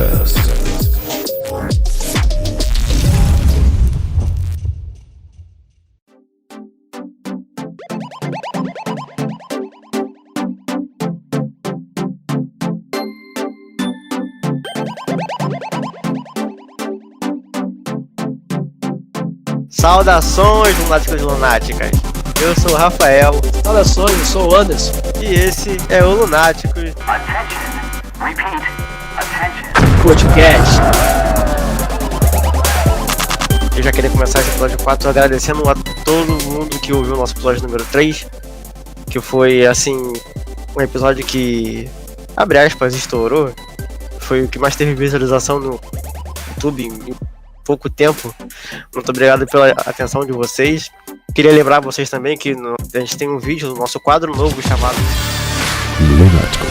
Test. Saudações, lunáticos e lunáticas. Eu sou o Rafael. Saudações, eu sou o Anderson. E esse é o Lunáticos Podcast. Eu já queria começar esse episódio 4 agradecendo a todo mundo que ouviu o nosso episódio número 3, que foi, assim, um episódio que, abre aspas, estourou. Foi o que mais teve visualização no YouTube em pouco tempo. Muito obrigado pela atenção de vocês. Queria lembrar vocês também que a gente tem um vídeo do nosso quadro novo chamado Lunáticos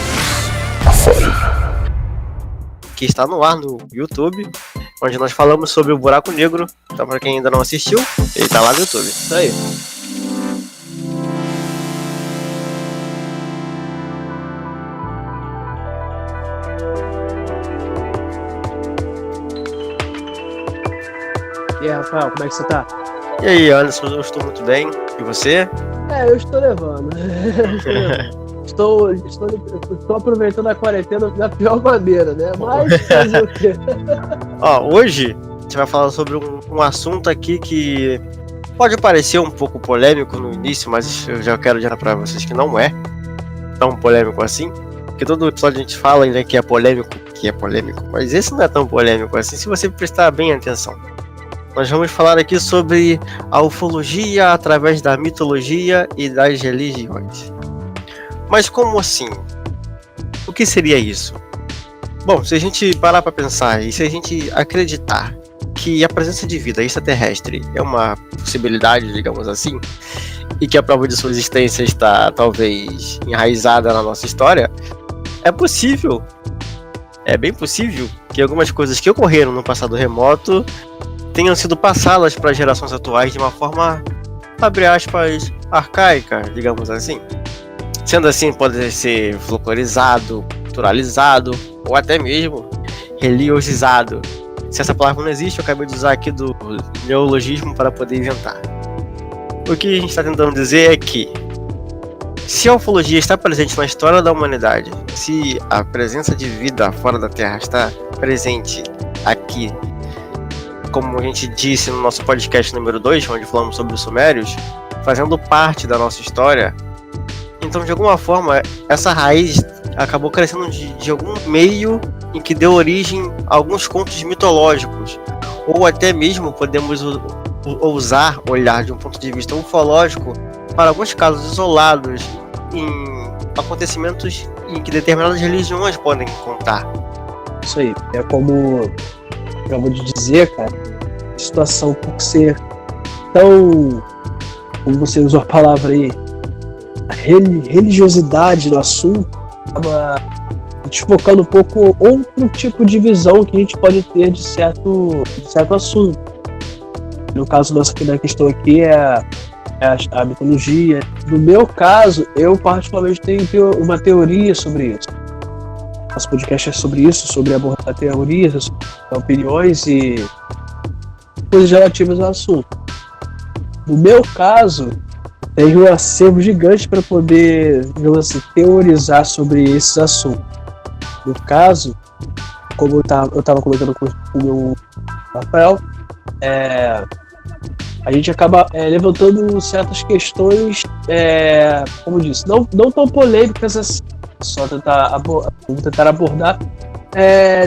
Afora, que está no ar no YouTube, onde nós falamos sobre o buraco negro. Então, para quem ainda não assistiu, ele está lá no YouTube. Isso aí. E aí, Rafael, como é que você tá? E aí, Anderson, eu estou muito bem. E você? Eu estou levando. Estou aproveitando a quarentena da pior maneira, né? Mas fazer o quê? Hoje a gente vai falar sobre um assunto aqui que pode parecer um pouco polêmico no início, mas eu já quero dizer para vocês que não é tão polêmico assim. Porque todo episódio a gente fala ainda que é polêmico, mas esse não é tão polêmico assim, se você prestar bem atenção. Nós vamos falar aqui sobre a ufologia através da mitologia e das religiões. Mas como assim? O que seria isso? Bom, se a gente parar para pensar e se a gente acreditar que a presença de vida extraterrestre é uma possibilidade, digamos assim, e que a prova de sua existência está talvez enraizada na nossa história, é possível, é bem possível que algumas coisas que ocorreram no passado remoto tenham sido passadas para gerações atuais de uma forma, abre aspas, arcaica, digamos assim. Sendo assim, pode ser folclorizado, culturalizado ou até mesmo religiosizado. Se essa palavra não existe, eu acabei de usar aqui do neologismo para poder inventar. O que a gente está tentando dizer é que, se a ufologia está presente na história da humanidade, se a presença de vida fora da Terra está presente aqui, como a gente disse no nosso podcast número 2, onde falamos sobre os sumérios, fazendo parte da nossa história, então de alguma forma essa raiz acabou crescendo de algum meio em que deu origem a alguns contos mitológicos, ou até mesmo podemos ousar olhar de um ponto de vista ufológico para alguns casos isolados em acontecimentos em que determinadas religiões podem contar. Isso aí, é como acabou de dizer, cara, a situação por ser tão, como você usou a palavra aí, a religiosidade do assunto, acaba desfocando um pouco outro tipo de visão que a gente pode ter de certo assunto. No caso nosso aqui da questão aqui é a mitologia. No meu caso, eu particularmente tenho uma teoria sobre isso. Nosso podcast é sobre isso, sobre abordar teorias, opiniões e coisas relativas ao assunto. No meu caso, tenho um acervo gigante para poder, digamos assim, teorizar sobre esses assuntos. No caso, como eu estava comentando com o meu Rafael, a gente acaba levantando certas questões, como eu disse, não tão polêmicas assim. Só tentar abordar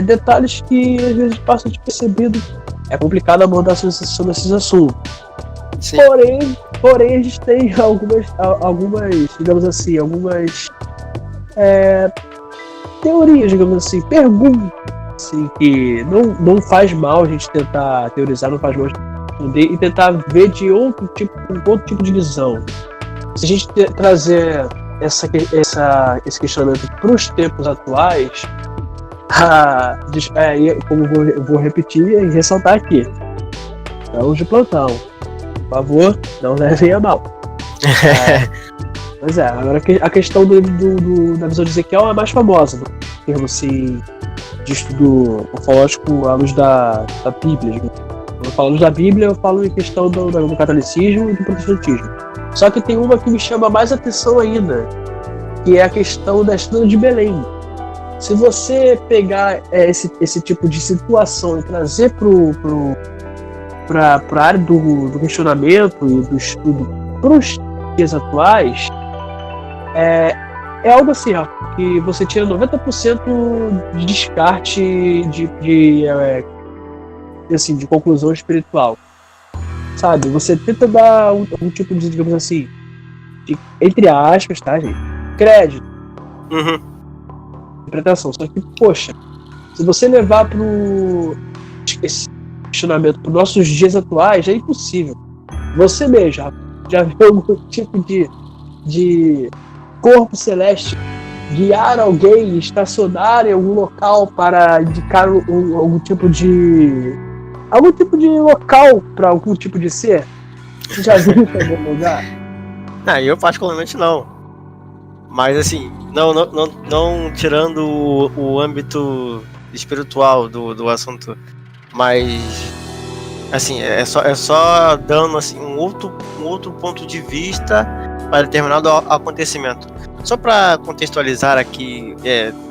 detalhes que às vezes passam despercebido. É complicado abordar sobre esses assuntos. Sim. Porém a gente tem algumas, digamos assim, teorias, digamos assim, perguntas assim, que não faz mal a gente tentar teorizar, não faz mal a gente responder e tentar ver de outro tipo de visão. Se a gente trazer esse questionamento para os tempos atuais, como eu vou repetir e ressaltar aqui, estamos de plantão, por favor, não levem a mal. Pois é, agora a questão da visão de Ezequiel é mais famosa, no termo assim, de estudo ufológico à luz da Bíblia. Quando eu falo à luz da Bíblia, eu falo em questão do catolicismo e do protestantismo. Só que tem uma que me chama mais atenção ainda, que é a questão da estrela de Belém. Se você pegar esse tipo de situação e trazer para a área do questionamento e do estudo para os dias atuais, é algo assim, ó, que você tira 90% de descarte de conclusão espiritual. Sabe? Você tenta dar um tipo de, digamos assim, entre aspas, tá, gente? Crédito. Interpretação. Só que, poxa, se você levar esse questionamento para os nossos dias atuais, é impossível. Você mesmo já viu algum tipo de corpo celeste guiar alguém, estacionar em algum local para indicar algum tipo de local para algum tipo de ser? Você já viu isso em algum lugar? Eu particularmente não. Mas assim, não tirando o âmbito espiritual do assunto, mas assim, é só dando assim, um outro ponto de vista para determinado acontecimento. Só para contextualizar aqui,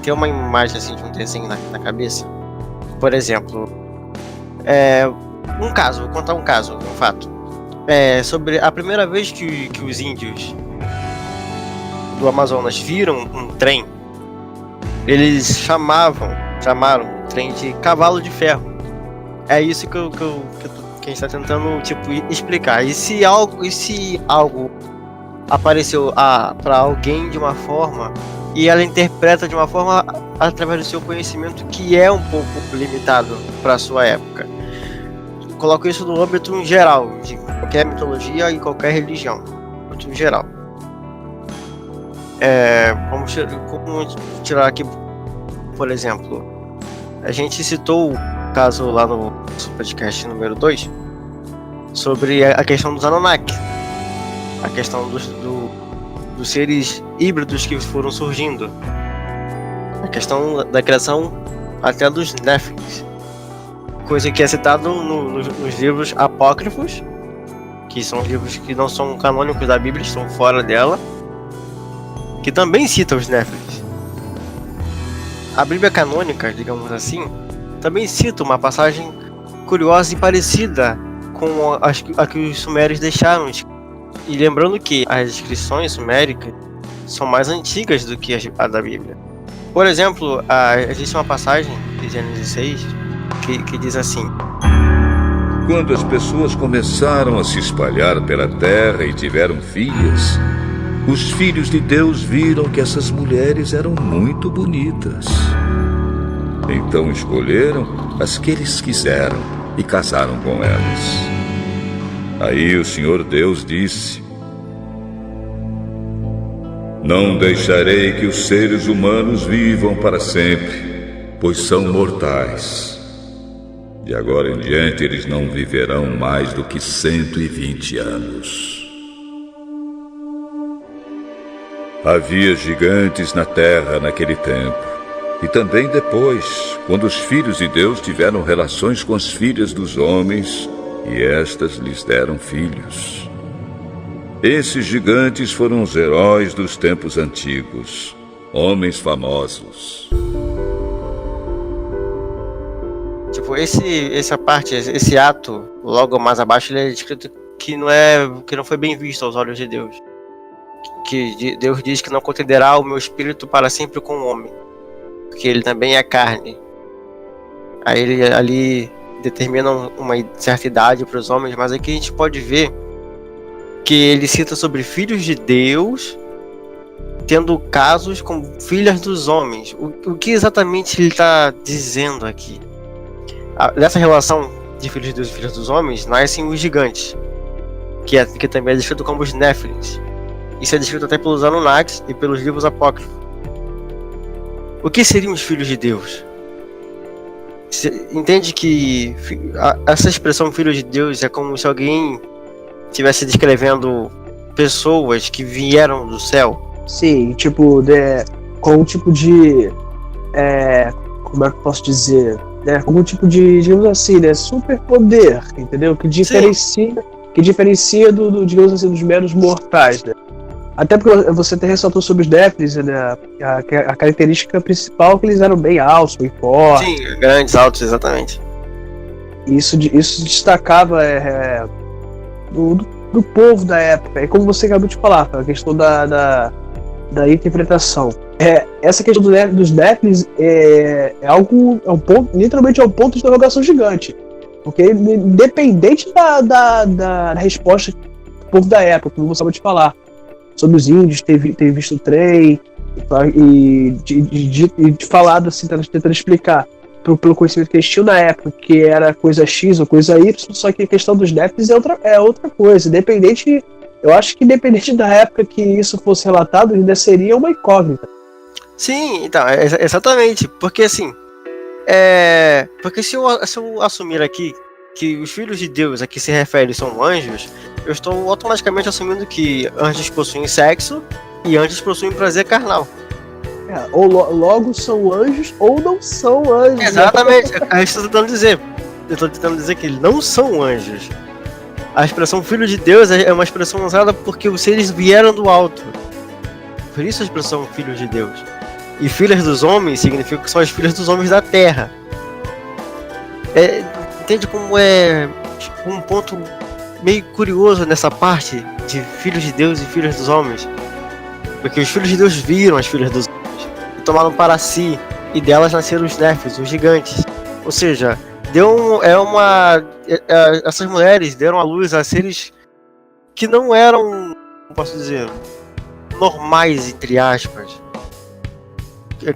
ter uma imagem assim, de um desenho na cabeça. Por exemplo, vou contar um fato. Sobre a primeira vez que os índios do Amazonas viram um trem, eles chamaram o trem de cavalo de ferro. É isso que a gente está tentando explicar. E se algo apareceu para alguém de uma forma e ela interpreta de uma forma através do seu conhecimento que é um pouco limitado para a sua época. Coloco isso no âmbito geral de qualquer mitologia e qualquer religião, no âmbito geral. Vamos tirar aqui, por exemplo, a gente citou o caso lá no podcast número 2 sobre a questão dos Anunnaki, a questão dos seres híbridos que foram surgindo, a questão da criação até dos Néfilins, coisa que é citado nos livros apócrifos, que são livros que não são canônicos da Bíblia, estão fora dela, que também cita os Néfilins. A Bíblia canônica, digamos assim, também cita uma passagem curiosa e parecida com a que os sumérios deixaram. E lembrando que as inscrições suméricas são mais antigas do que a da Bíblia. Por exemplo, existe uma passagem de Gênesis 6 que diz assim: quando as pessoas começaram a se espalhar pela terra e tiveram filhas, os filhos de Deus viram que essas mulheres eram muito bonitas. Então escolheram as que eles quiseram e casaram com elas. Aí o Senhor Deus disse: não deixarei que os seres humanos vivam para sempre, pois são mortais. De agora em diante eles não viverão mais do que 120 anos. Havia gigantes na terra naquele tempo, e também depois, quando os filhos de Deus tiveram relações com as filhas dos homens, e estas lhes deram filhos. Esses gigantes foram os heróis dos tempos antigos, homens famosos. Esse ato, logo mais abaixo, ele é descrito que não foi bem visto aos olhos de Deus. Que Deus diz que não contenderá o meu espírito para sempre com o homem, porque ele também é carne. Aí ele ali determina uma certa idade para os homens, mas aqui a gente pode ver que ele cita sobre filhos de Deus tendo casos com filhas dos homens. O que exatamente ele está dizendo aqui? Nessa relação de filhos de Deus e filhos dos homens nascem os gigantes, que também é descrito como os Néfilins. Isso é descrito até pelos Anunnakis e pelos livros apócrifos. O que seriam os filhos de Deus? Você entende que essa expressão filhos de Deus é como se alguém estivesse descrevendo pessoas que vieram do céu? Sim, com um tipo de como é que eu posso dizer, né, algum tipo de, digamos assim, né, superpoder, entendeu? Que diferencia digamos assim, dos meros mortais, né? Até porque você até ressaltou sobre os Nephilim, né, a característica principal é que eles eram bem altos, bem fortes. Sim, grandes, altos, exatamente. Isso destacava do povo da época. É como você acabou de falar, a questão da interpretação. Essa questão dos Nephilim é um ponto, literalmente é um ponto de interrogação gigante. Porque independente da resposta do povo da época, como você acabou de falar, sobre os índios, ter visto o trem e de falado assim, tentando explicar pelo conhecimento que eles tinham na época, que era coisa X ou coisa Y, só que a questão dos Nephilim é outra coisa. Eu acho que independente da época que isso fosse relatado, ainda seria uma incógnita. Sim, então, exatamente, porque assim, porque se eu assumir aqui que os filhos de Deus a que se refere são anjos, eu estou automaticamente assumindo que anjos possuem sexo e anjos possuem prazer carnal. Ou logo são anjos ou não são anjos. Exatamente, é isso que eu estou tentando dizer. Eu estou tentando dizer que eles não são anjos. A expressão filho de Deus é uma expressão usada porque os seres vieram do alto. Por isso a expressão filho de Deus. E filhas dos homens significa que são as filhas dos homens da terra. Entende como é um ponto meio curioso nessa parte de filhos de Deus e filhas dos homens? Porque os filhos de Deus viram as filhas dos homens e tomaram para si, e delas nasceram os Néfios, os gigantes. Ou seja, essas mulheres deram à luz a seres que não eram, como posso dizer, normais, entre aspas.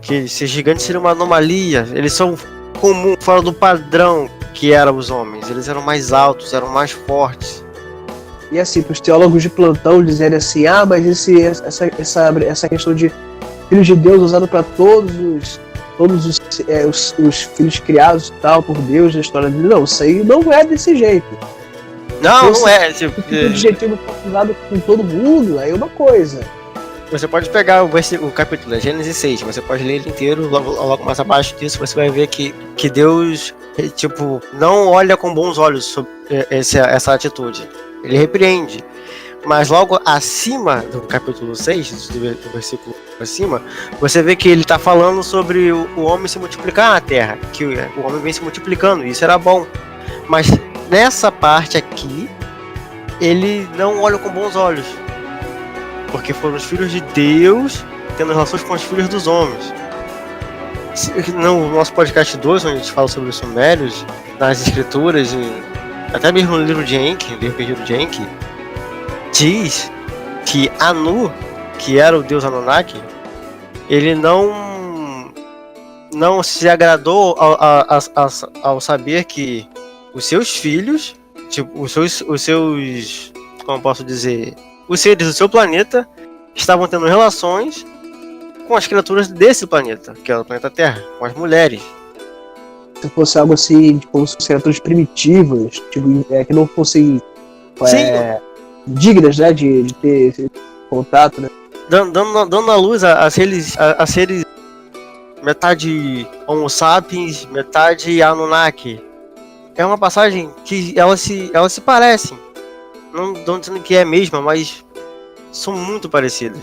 Que esses gigantes seriam uma anomalia, eles são comum, fora do padrão que eram os homens. Eles eram mais altos, eram mais fortes. E assim, para os teólogos de plantão dizerem assim, mas essa questão de filhos de Deus usado para todos os filhos criados e tal por Deus na história dele, não, isso aí não é desse jeito. Não é. Se o objetivo for usado com todo mundo, aí é uma coisa. Você pode pegar o capítulo, Gênesis 6, você pode ler ele inteiro, logo mais abaixo disso você vai ver que Deus, não olha com bons olhos sobre essa atitude. Ele repreende. Mas logo acima do capítulo 6, do versículo acima, você vê que ele está falando sobre o homem se multiplicar na terra, que o homem vem se multiplicando, e isso era bom. Mas nessa parte aqui, ele não olha com bons olhos. Porque foram os filhos de Deus tendo relações com os filhos dos homens. No nosso podcast 2, onde a gente fala sobre os sumérios, nas escrituras, e até mesmo no livro de Enki, livro perdido de Enki, diz que Anu, que era o deus Anunnaki, ele não se agradou ao saber que os seus filhos, os seus, como posso dizer, os seres do seu planeta estavam tendo relações com as criaturas desse planeta, que é o planeta Terra, com as mulheres. Se fosse algo assim, como se fossem criaturas primitivas, que não fossem dignas, né, de ter esse contato, né? Dando a luz a seres metade Homo sapiens, metade Anunnaki. É uma passagem que elas se parecem. Não estou dizendo que é a mesma, mas são muito parecidas.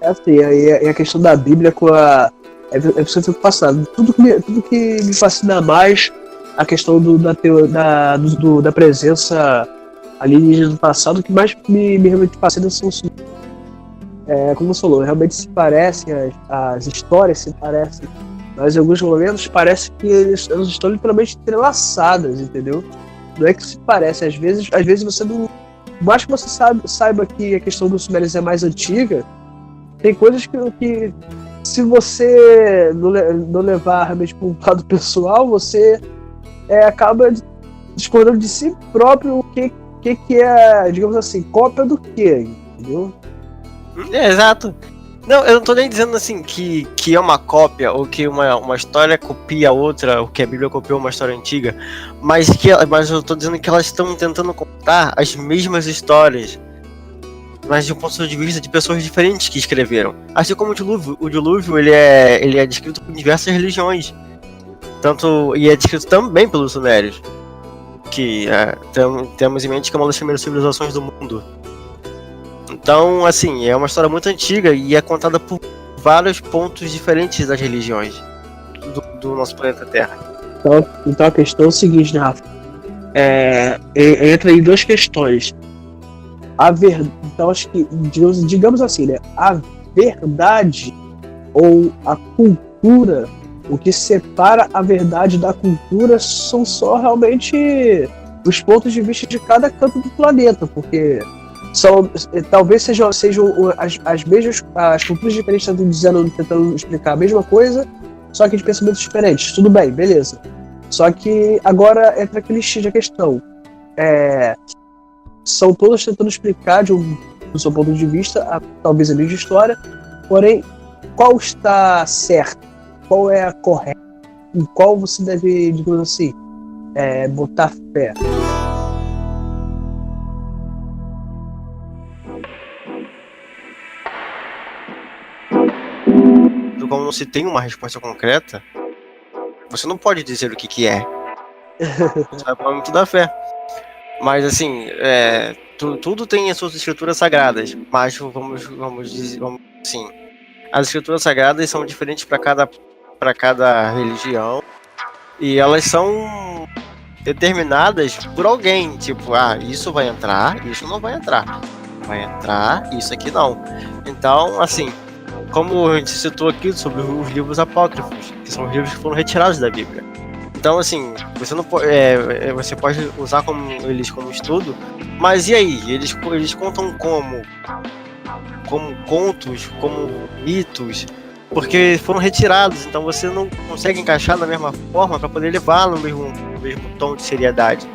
É assim, e a questão da Bíblia com a... você fica fascinado. Tudo que me fascina mais a questão da presença alienígena do passado, que mais me realmente fascina são os... como você falou, realmente se parecem, as histórias se parecem, mas em alguns momentos parece que elas estão literalmente entrelaçadas, entendeu? Não é que se parece, às vezes você não... Mais que você saiba que a questão dos sumérios é mais antiga, tem coisas que se você não levar realmente para um lado pessoal, você acaba discordando de si próprio o que é, digamos assim, cópia do que, entendeu? Exato. Não, eu não tô nem dizendo assim que é uma cópia, ou que uma história copia a outra, ou que a Bíblia copiou uma história antiga, mas eu tô dizendo que elas estão tentando contar as mesmas histórias, mas de um ponto de vista de pessoas diferentes que escreveram. Assim como o dilúvio ele é descrito por diversas religiões. Tanto, e é descrito também pelos sumérios, que temos em mente que é uma das primeiras civilizações do mundo. Então, assim, é uma história muito antiga e é contada por vários pontos diferentes das religiões do nosso planeta Terra. Então a questão é o seguinte, né, Rafa? Entra aí duas questões. Então acho que, digamos assim, né? A verdade ou a cultura, o que separa a verdade da cultura são só realmente os pontos de vista de cada canto do planeta, porque talvez sejam as mesmas, as culturas diferentes tentando explicar a mesma coisa, só que de pensamentos diferentes. Tudo bem, beleza. Só que agora entra aquele X da questão. São todas tentando explicar do seu ponto de vista, talvez a mesma história, porém, qual está certo? Qual é a correta? Em qual você deve, digamos assim, botar fé? Como não se tem uma resposta concreta, você não pode dizer o que é. Você vai falar muito da fé. Mas assim, tudo tem as suas escrituras sagradas. Mas vamos dizer assim, as escrituras sagradas são diferentes para cada religião. E elas são determinadas por alguém. Tipo, isso vai entrar, isso não vai entrar. Vai entrar, isso aqui não. Então, assim, como a gente citou aqui sobre os livros apócrifos, que são os livros que foram retirados da Bíblia. Então, assim, você não pode, você pode usar eles como estudo, mas e aí? Eles contam como contos, como mitos, porque foram retirados, então você não consegue encaixar da mesma forma para poder levar no mesmo tom de seriedade.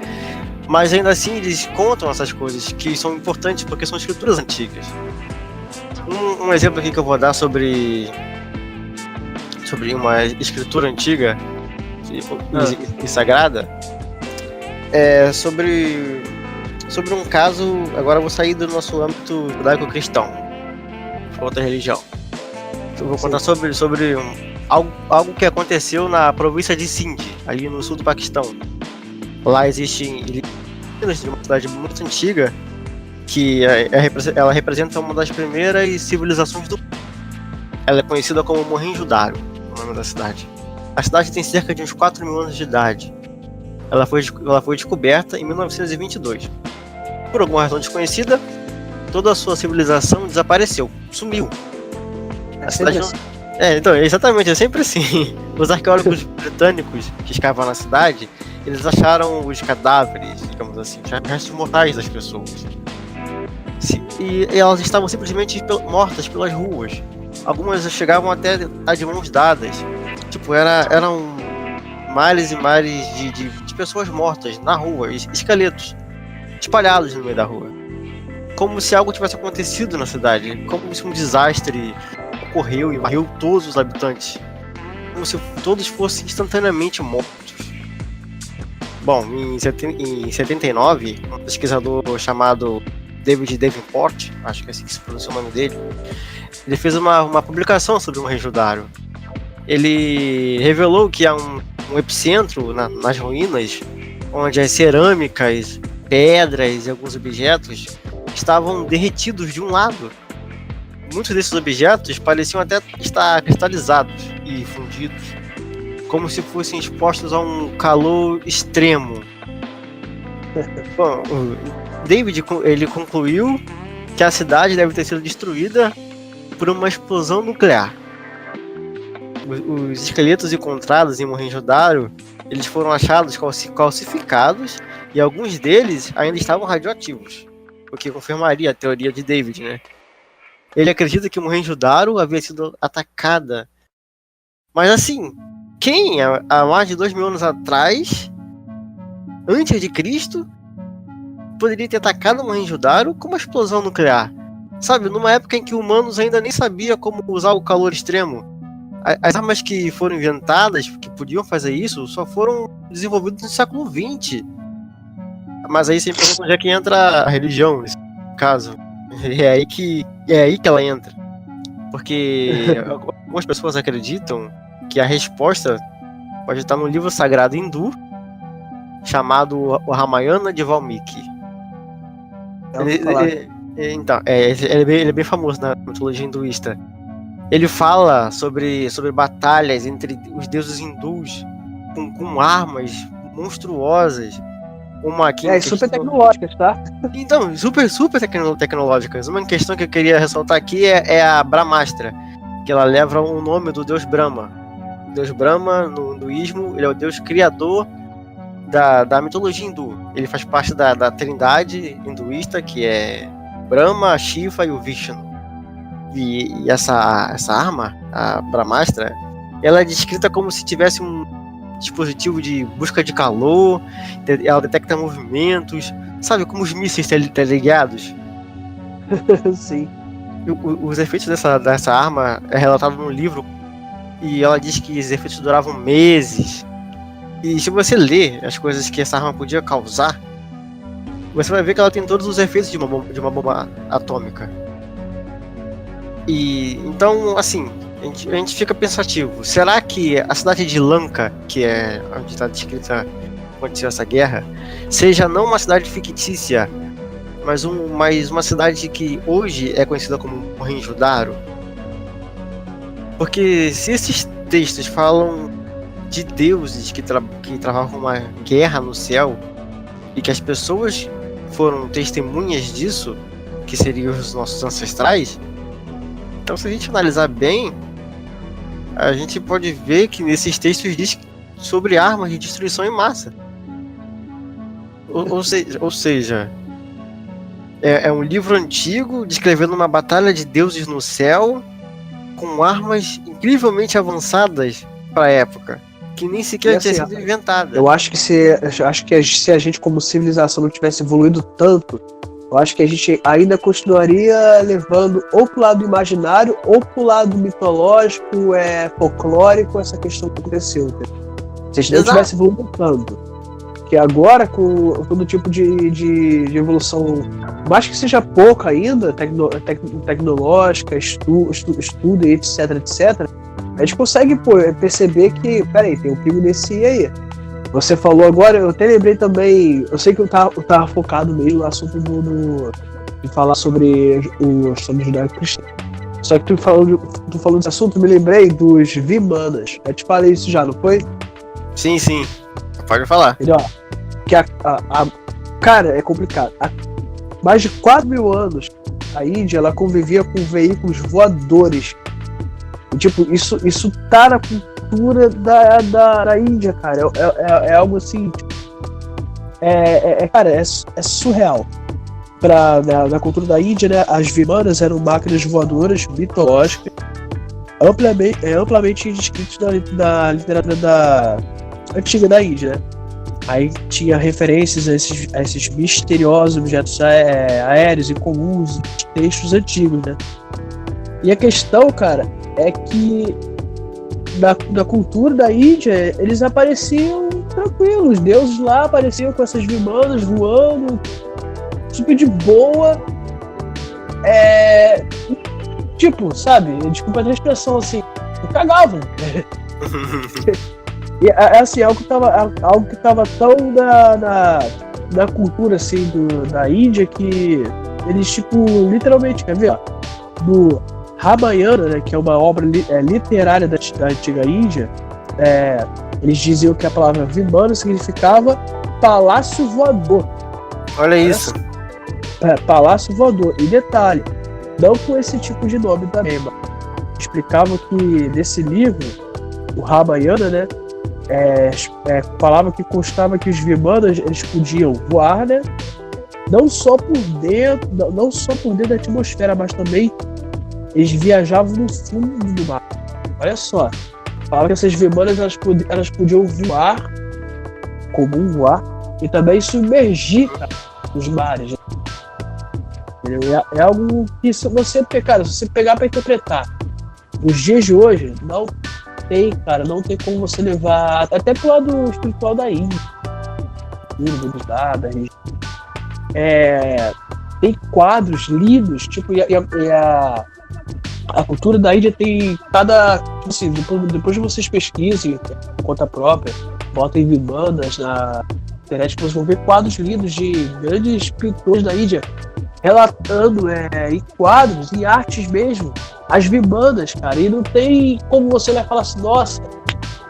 Mas ainda assim, eles contam essas coisas que são importantes porque são escrituras antigas. Um exemplo aqui que eu vou dar sobre uma escritura antiga e sagrada é sobre um caso. Agora eu vou sair do nosso âmbito judaico-cristão, outra religião. Eu vou contar sobre algo que aconteceu na província de Sindh, ali no sul do Paquistão. Lá existe uma cidade muito antiga que ela representa uma das primeiras civilizações do mundo. Ela é conhecida como Mohenjo-Daro, o nome da cidade. A cidade tem cerca de uns 4 mil anos de idade. Ela foi descoberta em 1922. Por alguma razão desconhecida, toda a sua civilização desapareceu, sumiu. A cidade não... então, exatamente, é sempre assim. Os arqueólogos britânicos que escavam na cidade, eles acharam os cadáveres, digamos assim, os restos mortais das pessoas. E elas estavam simplesmente mortas pelas ruas. Algumas chegavam até a de mãos dadas. Tipo, eram mares e mares de pessoas mortas na rua, esqueletos espalhados no meio da rua. Como se algo tivesse acontecido na cidade, como se um desastre ocorreu e varreu todos os habitantes. Como se todos fossem instantaneamente mortos. Bom, em 79, um pesquisador chamado David Davenport, acho que é assim que se pronuncia o nome dele, ele fez uma publicação sobre o Mohenjo-Daro. Ele revelou que há um epicentro nas ruínas, onde as cerâmicas, pedras e alguns objetos estavam derretidos de um lado. Muitos desses objetos pareciam até estar cristalizados e fundidos, como se fossem expostos a um calor extremo. Bom, David ele concluiu que a cidade deve ter sido destruída por uma explosão nuclear. Os esqueletos encontrados em Mohenjo-Daro, eles foram achados calcificados e alguns deles ainda estavam radioativos, o que confirmaria a teoria de David, né? Ele acredita que Mohenjo-Daro havia sido atacada. Mas assim, quem há mais de 2 mil anos atrás, antes de Cristo, poderia ter atacado Mohenjo-Daro com uma explosão nuclear? Sabe, numa época em que humanos ainda nem sabiam como usar o calor extremo. As armas que foram inventadas, que podiam fazer isso, só foram desenvolvidas no século XX. Mas aí você me pergunta onde é que entra a religião, nesse caso. É aí que ela entra. Porque algumas pessoas acreditam que a resposta pode estar no livro sagrado hindu, chamado o Ramayana de Valmiki. Ele é bem famoso na mitologia hinduísta. Ele fala sobre batalhas entre os deuses hindus com armas monstruosas. Uma aqui super tecnológicas, tá? Então, super tecnológicas. Uma questão que eu queria ressaltar aqui é a Brahmastra, que ela leva o nome do deus Brahma. O deus Brahma, no hinduísmo, ele é o deus criador da mitologia hindu. Ele faz parte da trindade hinduísta, que é Brahma, Shiva e o Vishnu. E essa arma, a Brahmastra, ela é descrita como se tivesse um dispositivo de busca de calor, ela detecta movimentos, sabe, como os mísseis teleguiados. Sim. Os efeitos dessa arma é relatado no livro, e ela diz que os efeitos duravam meses. E se você ler as coisas que essa arma podia causar, você vai ver que ela tem todos os efeitos de uma bomba atômica. E então, assim, a gente fica pensativo. Será que a cidade de Lanka, que é onde está descrita aconteceu essa guerra, seja não uma cidade fictícia, mas uma cidade que hoje é conhecida como Mohenjo-Daro? Porque se esses textos falam de deuses que travavam uma guerra no céu, e que as pessoas foram testemunhas disso, que seriam os nossos ancestrais, então se a gente analisar bem, a gente pode ver que nesses textos diz sobre armas de destruição em massa. Ou seja, é um livro antigo descrevendo uma batalha de deuses no céu com armas incrivelmente avançadas para a época, que nem sequer tinha sido inventada. Eu acho que se a gente como civilização não tivesse evoluído tanto, eu acho que a gente ainda continuaria levando ou pro lado imaginário ou pro lado mitológico, folclórico, essa questão que aconteceu. Se a gente não tivesse evoluído tanto. Porque agora, com todo tipo de evolução, mais que seja pouco ainda, tecnológica, estudo e etc, a gente consegue perceber que, peraí, tem um pingo nesse aí. Você falou agora, eu até lembrei também, eu sei que eu tava focado meio no assunto de falar sobre o judaico-cristão. Só que tu falou desse assunto, eu me lembrei dos Vimanas. Eu te falei isso já, não foi? Sim. Pode falar. Entendeu? Que cara, é complicado. Há mais de 4.000 anos, a Índia, ela convivia com veículos voadores. E, tipo, isso tá na cultura da Índia, cara. É algo assim, tipo, cara, é surreal. Na cultura da Índia, né, as Vimanas eram máquinas voadoras mitológicas, amplamente descritas na literatura antiga da Índia, né? Aí tinha referências a esses misteriosos objetos aéreos e comuns de textos antigos, né? E a questão, cara, é que na cultura da Índia, eles apareciam tranquilos. Os deuses lá apareciam com essas Vimanas voando, tipo de boa. Tipo, sabe? Desculpa a expressão assim, cagavam. E assim, algo que tava tão na cultura assim da Índia que eles, tipo, literalmente, quer ver, ó, do Ramayana, né, que é uma obra literária da antiga Índia, eles diziam que a palavra Vimana significava palácio voador. Olha isso. Palácio voador. E detalhe, não com esse tipo de nome também, mas explicavam que nesse livro, o Ramayana, né, falava que constava que os Vimanas eles podiam voar, né, não só por dentro da atmosfera, mas também eles viajavam no fundo do mar. Olha só, falava que essas Vimanas elas podiam voar, comum voar, e também submergir, cara, nos mares. É algo que se você pegar para interpretar nos dias de hoje, não tem como você levar até pro lado espiritual da Índia, da região. Tem quadros lindos, tipo, A cultura da Índia tem cada. Assim, depois de vocês pesquisem por conta própria, botem vibandas na internet, vocês vão ver quadros lindos de grandes pintores da Índia relatando em quadros, em artes mesmo, as vibandas, cara. E não tem como você vai falar assim, nossa,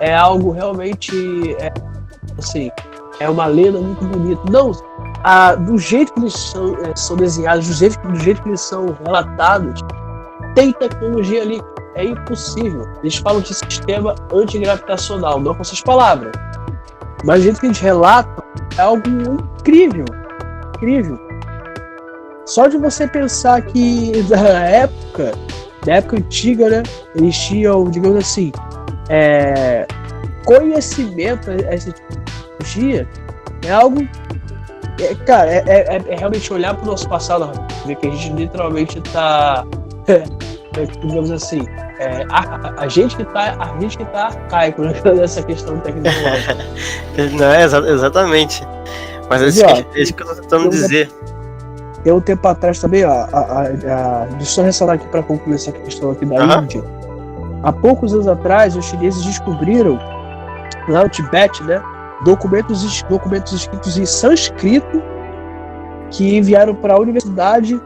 é algo realmente. Assim, é uma lenda muito bonita. Não, do jeito que eles são desenhados, do jeito que eles são relatados, tem tecnologia ali. É impossível. Eles falam de sistema antigravitacional, não com essas palavras. Mas o jeito que eles relatam é algo incrível. Incrível. Só de você pensar que da época antiga, né, eles tinham, digamos assim, conhecimento, essa tecnologia, é algo. Cara, é realmente olhar para o nosso passado, ver que a gente literalmente está, digamos assim, a gente que tá arcaico nessa questão tecnológica. Não, exatamente. Mas é isso que eu tô tentando dizer. Tem um tempo atrás também, deixa eu só ressaltar aqui para concluir essa questão aqui da Índia. Há poucos anos atrás, os chineses descobriram, lá no Tibete, né, documentos escritos em sânscrito que enviaram para a universidade,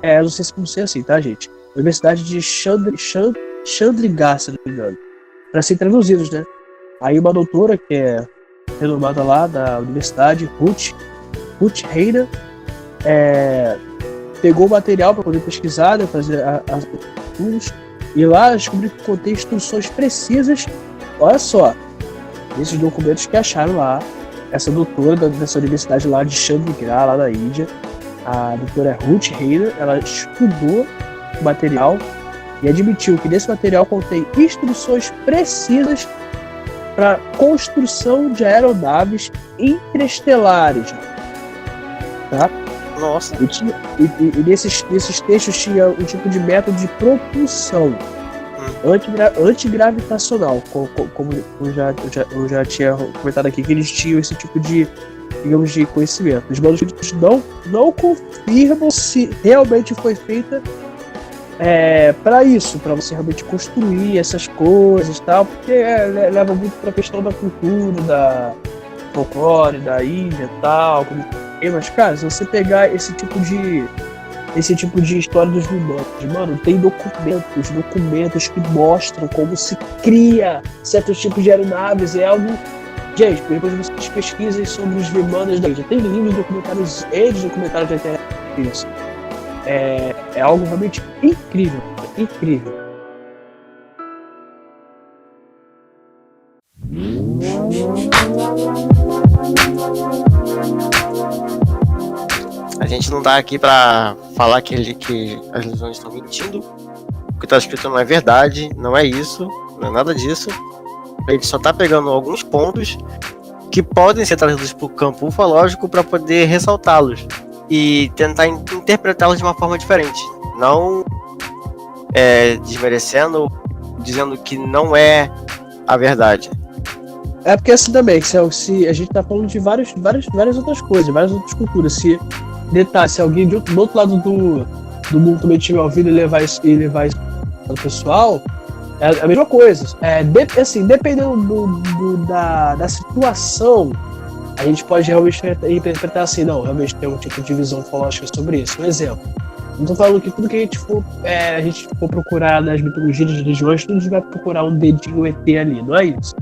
não sei se pronuncia assim, tá, gente? Universidade de Chandigarh, se não me engano, para serem traduzidos, né? Aí uma doutora que é renomada lá da universidade, Ruth Reina, pegou o material para poder pesquisar, né, fazer as estudos, e lá descobriu que contém instruções precisas. Olha só, esses documentos que acharam lá, essa doutora dessa universidade lá de Chandigarh, lá da Índia, a doutora Ruth Reina, ela estudou o material e admitiu que nesse material contém instruções precisas para construção de aeronaves interestelares, tá? Nossa. E nesses textos tinha um tipo de método de propulsão antigravitacional, como eu já tinha comentado aqui, que eles tinham esse tipo de, digamos, de conhecimento. Os manuscritos não confirmam se realmente foi feita para isso, para você realmente construir essas coisas e tal, porque leva muito para a questão da cultura, da folclore, da Índia e tal. Mas, cara, se você pegar esse tipo de história dos humanos, mano, tem documentos que mostram como se cria certos tipos de aeronaves. É algo. Gente, depois vocês pesquisem sobre os vimanas da Índia. Tem livros, documentários da internet. Isso. É algo realmente incrível. Incrível. A gente não tá aqui pra falar que as religiões estão mentindo. O que tá escrito não é verdade, não é isso, não é nada disso. A gente só tá pegando alguns pontos que podem ser trazidos pro campo ufológico para poder ressaltá-los e tentar interpretá-los de uma forma diferente. Não desmerecendo, dizendo que não é a verdade. É porque assim também, se a gente tá falando de várias outras coisas, várias outras culturas. Se alguém do outro lado do mundo também tiver ouvido e levar isso ao pessoal, é a mesma coisa. Assim, dependendo da situação, a gente pode realmente interpretar assim, não, realmente tem um tipo de visão ufológica sobre isso. Um exemplo. Não tô falando que tudo que a gente for procurar nas mitologias e religiões, tudo vai procurar um dedinho ET ali, não é isso?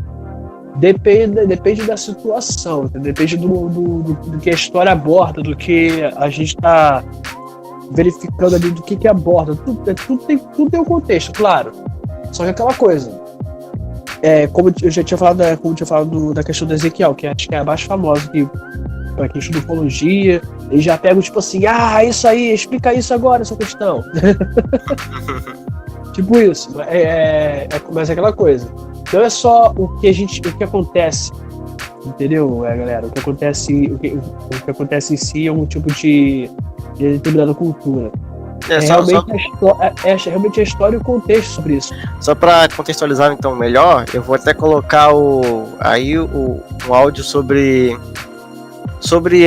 Depende da situação, depende do que a história aborda, do que a gente está verificando ali, do que aborda. Tudo tem um contexto, claro. Só que aquela coisa, como eu já tinha falado, da questão do Ezequiel, que acho que é a mais famosa, que para quem estuda ufologia, eles já pegam tipo assim, isso aí, explica isso agora, essa questão. Tipo isso, mas é aquela coisa. Não é só o que acontece, entendeu, galera? O que acontece em si é um tipo de determinada cultura. Realmente a história e o contexto sobre isso. Só para contextualizar então melhor, eu vou até colocar um áudio sobre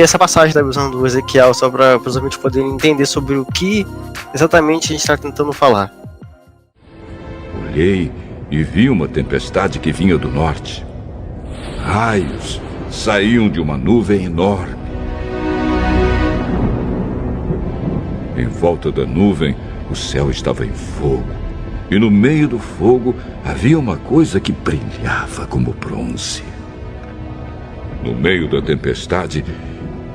essa passagem da visão do Ezequiel, só para os ouvintes poderem entender sobre o que exatamente a gente está tentando falar. olhei e vi uma tempestade que vinha do norte. Raios saíam de uma nuvem enorme. Em volta da nuvem, o céu estava em fogo. E no meio do fogo havia uma coisa que brilhava como bronze. No meio da tempestade,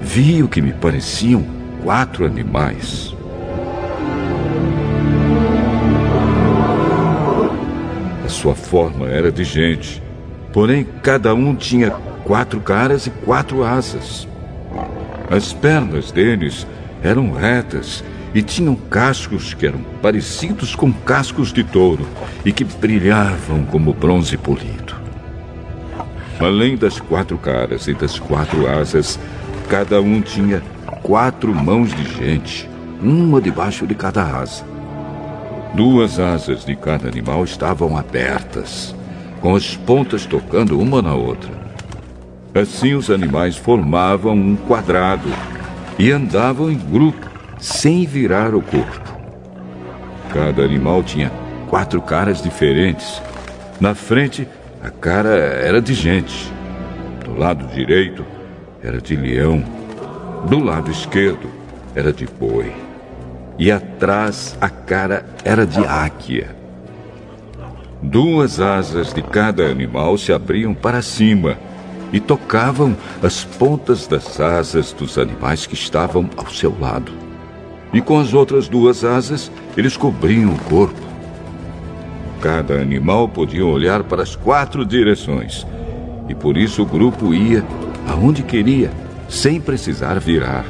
vi o que me pareciam 4 animais. A sua forma era de gente, porém cada um tinha 4 caras e 4 asas. As pernas deles eram retas e tinham cascos que eram parecidos com cascos de touro e que brilhavam como bronze polido. Além das 4 caras e das 4 asas, cada um tinha 4 mãos de gente, uma debaixo de cada asa. 2 asas de cada animal estavam abertas, com as pontas tocando uma na outra. Assim os animais formavam um quadrado e andavam em grupo, sem virar o corpo. Cada animal tinha 4 caras diferentes. Na frente, a cara era de gente. Do lado direito, era de leão. Do lado esquerdo, era de boi. E atrás, a cara era de águia. 2 asas de cada animal se abriam para cima e tocavam as pontas das asas dos animais que estavam ao seu lado. E com as outras 2 asas, eles cobriam o corpo. Cada animal podia olhar para as 4 direções. E por isso o grupo ia aonde queria, sem precisar virar.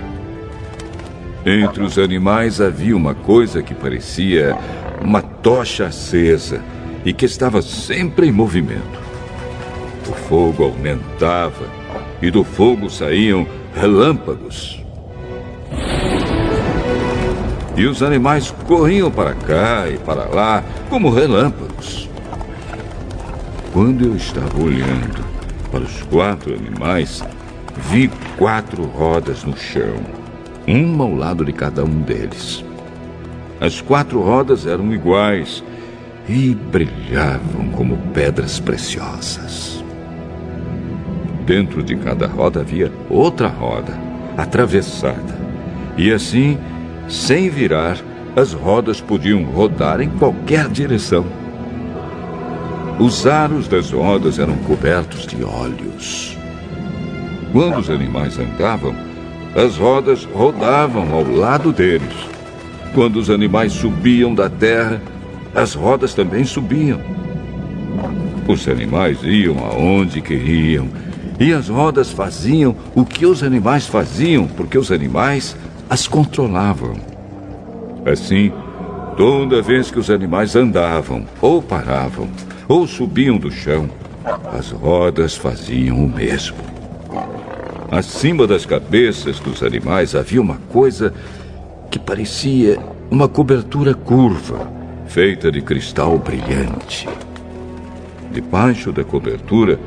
Entre os animais havia uma coisa que parecia uma tocha acesa e que estava sempre em movimento. O fogo aumentava e do fogo saíam relâmpagos. E os animais corriam para cá e para lá como relâmpagos. Quando eu estava olhando para os 4 animais, vi 4 rodas no chão, uma ao lado de cada um deles. As 4 rodas eram iguais e brilhavam como pedras preciosas. Dentro de cada roda havia outra roda, atravessada. E assim, sem virar, as rodas podiam rodar em qualquer direção. Os aros das rodas eram cobertos de óleos. Quando os animais andavam, as rodas rodavam ao lado deles. Quando os animais subiam da terra, as rodas também subiam. Os animais iam aonde queriam, e as rodas faziam o que os animais faziam, porque os animais as controlavam. Assim, toda vez que os animais andavam, ou paravam, ou subiam do chão, as rodas faziam o mesmo. Acima das cabeças dos animais havia uma coisa que parecia uma cobertura curva, feita de cristal brilhante. Debaixo da cobertura,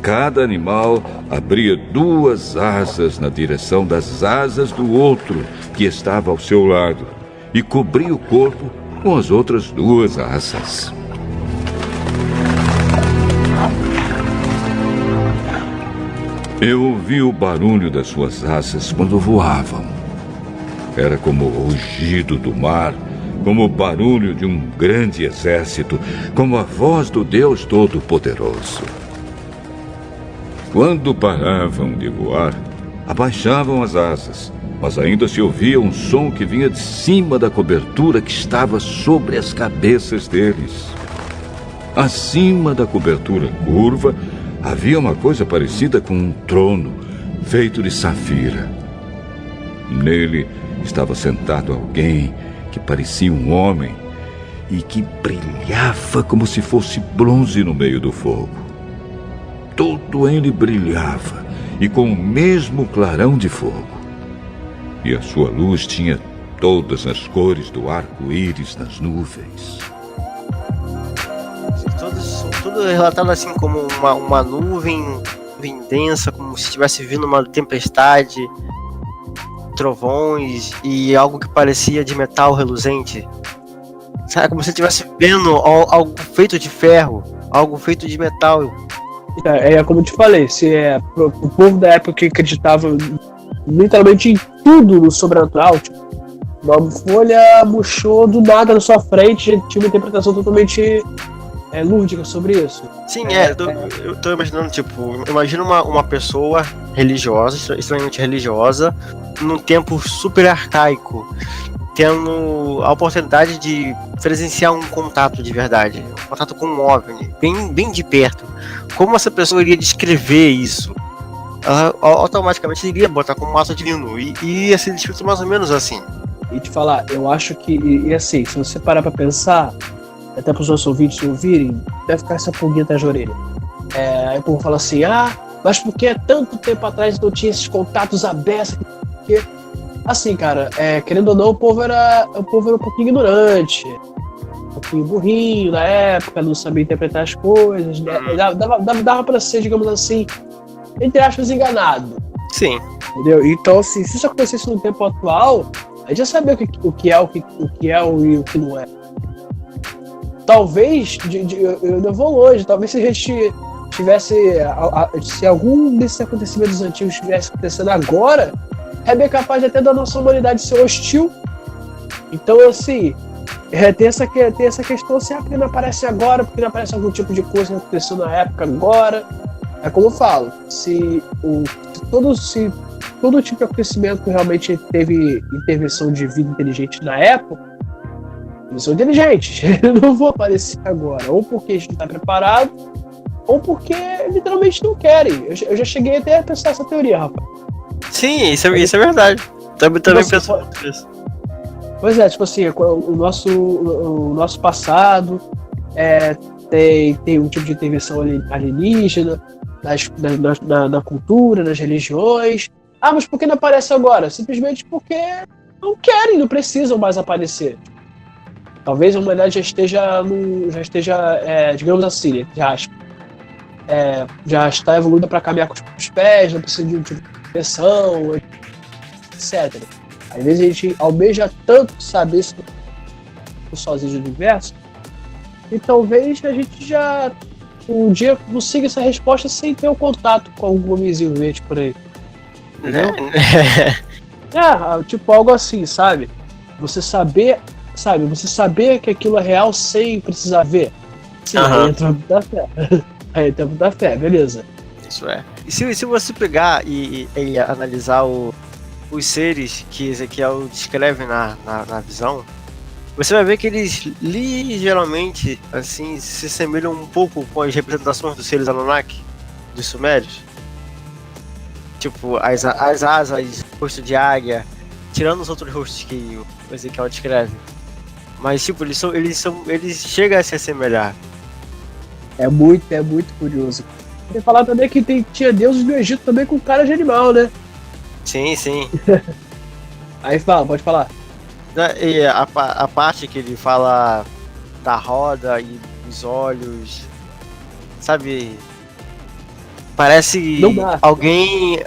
cada animal abria 2 asas na direção das asas do outro que estava ao seu lado e cobria o corpo com as outras 2 asas. Eu ouvi o barulho das suas asas quando voavam. Era como o rugido do mar, como o barulho de um grande exército, como a voz do Deus Todo-Poderoso. Quando paravam de voar, abaixavam as asas, mas ainda se ouvia um som que vinha de cima da cobertura que estava sobre as cabeças deles. Acima da cobertura curva, havia uma coisa parecida com um trono, feito de safira. Nele estava sentado alguém que parecia um homem e que brilhava como se fosse bronze no meio do fogo. Todo ele brilhava e com o mesmo clarão de fogo. E a sua luz tinha todas as cores do arco-íris nas nuvens. Tudo relatado assim como uma nuvem densa, como se estivesse vindo uma tempestade, trovões e algo que parecia de metal reluzente. Sabe, como se estivesse vendo algo feito de ferro, algo feito de metal. É como eu te falei, se é o povo da época que acreditava literalmente em tudo no sobrenatural, tipo, uma folha murchou do nada na sua frente, tinha uma interpretação totalmente lúdica sobre isso. Sim, eu tô imaginando, tipo, imagina uma pessoa religiosa, extremamente religiosa, num tempo super arcaico, tendo a oportunidade de presenciar um contato de verdade, um contato com um OVNI, bem de perto. Como essa pessoa iria descrever isso? Ela automaticamente iria botar como um ato divino, e ia ser descrito mais ou menos assim. E te falar, eu acho que, e assim, se você parar pra pensar, até pros nossos ouvintes ouvirem, deve ficar essa pulguinha atrás da orelha. Aí o povo fala assim, mas porque tanto tempo atrás não tinha esses contatos abertos? Porque, assim, cara, querendo ou não, o povo era um pouquinho ignorante, um pouquinho burrinho na época, não sabia interpretar as coisas, né? Dava pra ser, digamos assim, entre aspas, enganado. Sim. Entendeu? Então, assim, se isso acontecesse no tempo atual, a gente já sabia o que é e o que não é. Talvez, eu vou longe, talvez se a gente tivesse, se algum desses acontecimentos antigos estivesse acontecendo agora, é bem capaz até da nossa humanidade ser hostil. Então, assim, tem essa questão, se porque não aparece agora, porque não aparece algum tipo de coisa que aconteceu na época agora. É como eu falo, se todo tipo de acontecimento realmente teve intervenção de vida inteligente na época, eles são inteligentes, eles não vão aparecer agora, ou porque a gente não está preparado, ou porque literalmente não querem. Eu já cheguei até a pensar essa teoria, rapaz. Sim, isso é verdade. Também penso muito nisso. Pois é, tipo assim, o nosso passado tem um tipo de intervenção alienígena na cultura, nas religiões. Mas por que não aparece agora? Simplesmente porque não querem, não precisam mais aparecer. Talvez a humanidade já esteja, digamos assim, já está evoluída para caminhar com os pés, não precisa de um tipo de proteção, etc. Às vezes a gente almeja tanto saber sobre o sozinho do universo, e talvez a gente já um dia consiga essa resposta sem ter um contato com algum homenzinho verde por aí. Entendeu? Tipo algo assim, sabe? Você saber que aquilo é real sem precisar ver. Sim, aí entra da fé. Aí entra da fé, beleza. Isso é. E se você pegar e analisar os seres que Ezequiel descreve na visão, você vai ver que eles ligeiramente assim, se assemelham um pouco com as representações dos seres Anunnaki, dos Sumérios. Tipo, as asas, rosto de águia, tirando os outros rostos que o Ezequiel descreve. Mas tipo, eles chegam a se assemelhar. É muito curioso. Tem que falar também que tinha deuses do Egito também com cara de animal, né? Sim. Aí pode falar. E a parte que ele fala da roda e dos olhos, sabe? Parece alguém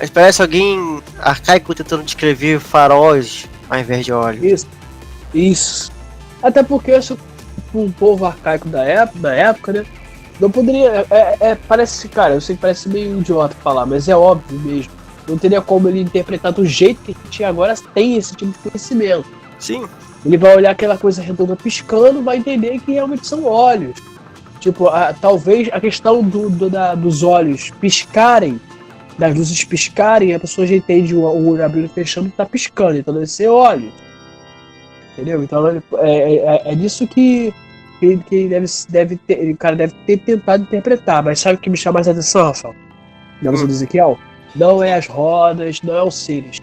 arcaico tentando descrever faróis ao invés de olhos. Isso. Até porque um povo arcaico da época, né? Não poderia. Parece, cara, eu sei que parece meio idiota falar, mas é óbvio mesmo. Não teria como ele interpretar do jeito que a gente agora tem esse tipo de conhecimento. Sim. Ele vai olhar aquela coisa redonda piscando, vai entender que realmente são olhos. Tipo, talvez a questão dos olhos piscarem, das luzes piscarem, a pessoa já entende o olho abrindo e fechando e tá piscando, então deve ser olhos. Entendeu? Então é nisso que o cara deve ter tentado interpretar. Mas sabe o que me chama mais a atenção, Rafael? Na visão do Ezequiel? Não é as rodas, não é os seres.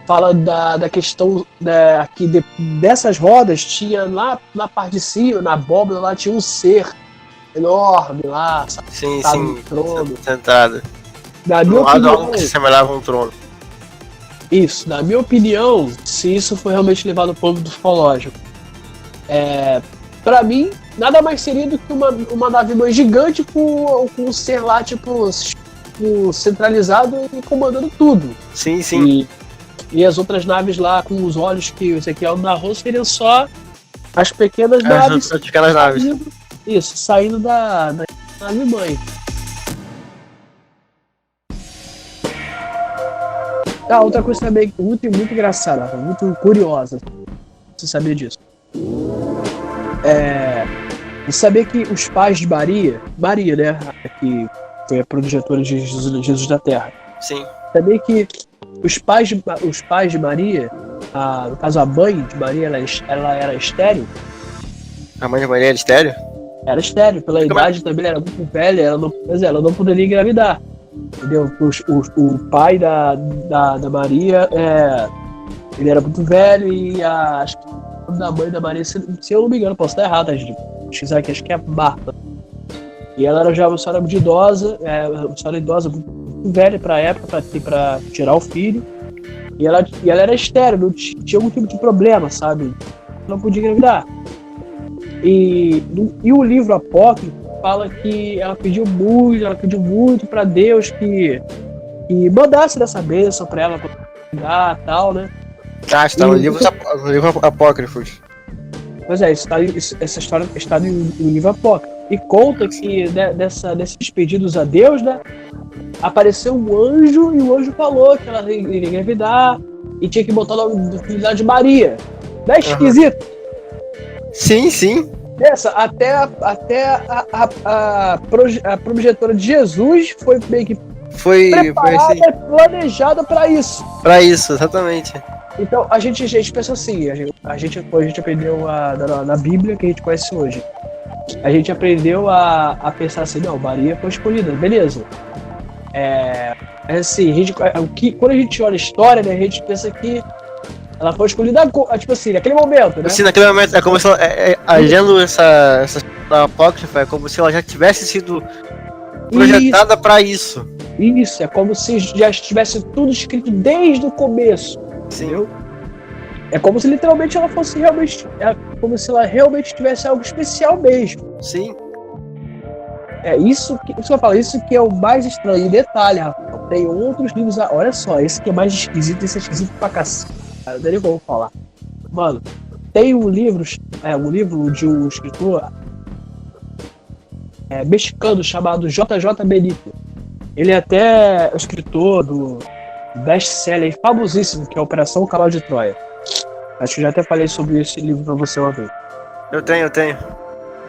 Fala da questão aqui dessas rodas, tinha lá na parte de cima, na abóbora lá, tinha um ser enorme lá, sentado no trono. Sentado. Na minha opinião, algo que se assemelhava a um trono. Isso, na minha opinião, se isso foi realmente levado ao plano ufológico, pra mim, nada mais seria do que uma nave mãe gigante com um ser lá, tipo, centralizado e comandando tudo. Sim. E as outras naves lá com os olhos que o Ezequiel narrou seriam só As pequenas naves. As pequenas naves. Saindo da nave mãe. Outra coisa também muito engraçada, muito curiosa. Você sabia disso? Você sabia que os pais de Maria, né? Que foi a projetora de Jesus da Terra. Sim. Sabia que os pais de Maria, no caso a mãe de Maria, ela era estéril? A mãe de Maria era estéril? Era estéril, pela idade também, ela era muito velha, ela não poderia engravidar. Entendeu? O pai da Maria, ele era muito velho e acho que o nome da mãe da Maria, se eu não me engano, posso estar errado, gente. Acho que é Marta. E ela era já uma senhora muito idosa, uma senhora idosa muito velha pra época, pra tirar o filho. E ela era estéril, não tinha algum tipo de problema, sabe? Não podia engravidar. E o livro apócrifo fala que ela pediu muito pra Deus que mandasse dessa bênção pra ela cuidar e tal, né? Está no livro apócrifos. Pois é, essa história está no livro apócrifo. E conta que desses pedidos a Deus, né? Apareceu um anjo e o anjo falou que ela iria engravidar e tinha que botar o nome do filho de Maria. Não é esquisito? Sim. Até a projetora de Jesus foi meio que preparada assim. e planejada para isso. Para isso, exatamente. Então a gente pensa assim, a gente aprendeu na Bíblia que a gente conhece hoje. A gente aprendeu a pensar assim, não, Maria foi escolhida, beleza. Assim, quando a gente olha a história, né, a gente pensa que ela foi escolhida, tipo assim, naquele momento, né? Assim, naquele momento, é como se ela, lendo essa apócrifa, é como se ela já tivesse sido projetada para isso. Isso, é como se já estivesse tudo escrito desde o começo. Sim. Entendeu? É como se literalmente ela fosse realmente. É como se ela realmente tivesse algo especial mesmo. Sim. Isso que eu falo, isso que é o mais estranho. E detalhe, Rafael, tem outros livros. Olha só, esse que é mais esquisito, esse é esquisito pra cacete. Não nem vou falar. Mano, tem um livro de um escritor mexicano chamado J.J. Benito. Ele é até o escritor do best-seller famosíssimo, que é Operação Cavalo de Troia. Acho que já até falei sobre esse livro pra você uma vez. Eu tenho.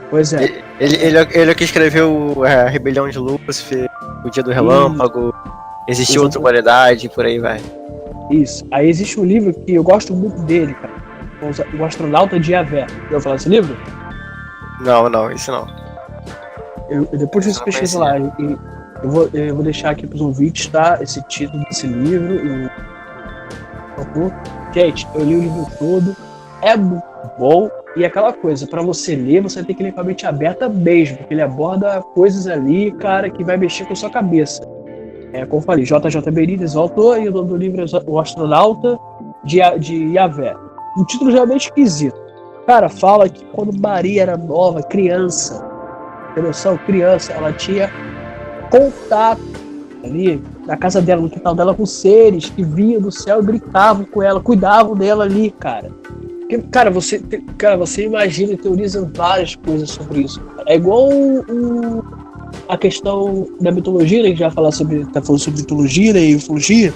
Pois é. Ele é que escreveu a Rebelião de Lúcifer, O Dia do Relâmpago, Existiu Outra Humanidade, por aí vai. Isso. Aí existe um livro que eu gosto muito dele, cara. O Astronauta de Yahvé. Já falar desse livro? Não, isso não. Eu depois você pesquisa lá. Eu vou deixar aqui pros ouvintes, tá? Esse título desse livro. Gente, eu li o livro todo. É muito bom. E aquela coisa, pra você ler, você tem que ler com a mente aberta mesmo. Porque ele aborda coisas ali, cara, que vai mexer com a sua cabeça. Como eu falei, J.J. Benítez, o autor, e o nome do livro é O Astronauta de Yahvé. Um título realmente esquisito. Cara, fala que quando Maria era nova, criança, tem noção? Criança, ela tinha contato ali na casa dela, no quintal dela, com seres que vinham do céu e brincavam com ela, cuidavam dela ali, cara. Porque, cara, você imagina e teoriza várias coisas sobre isso. É igual a questão da mitologia, né, que já tá falando sobre mitologia, né, e ufologia.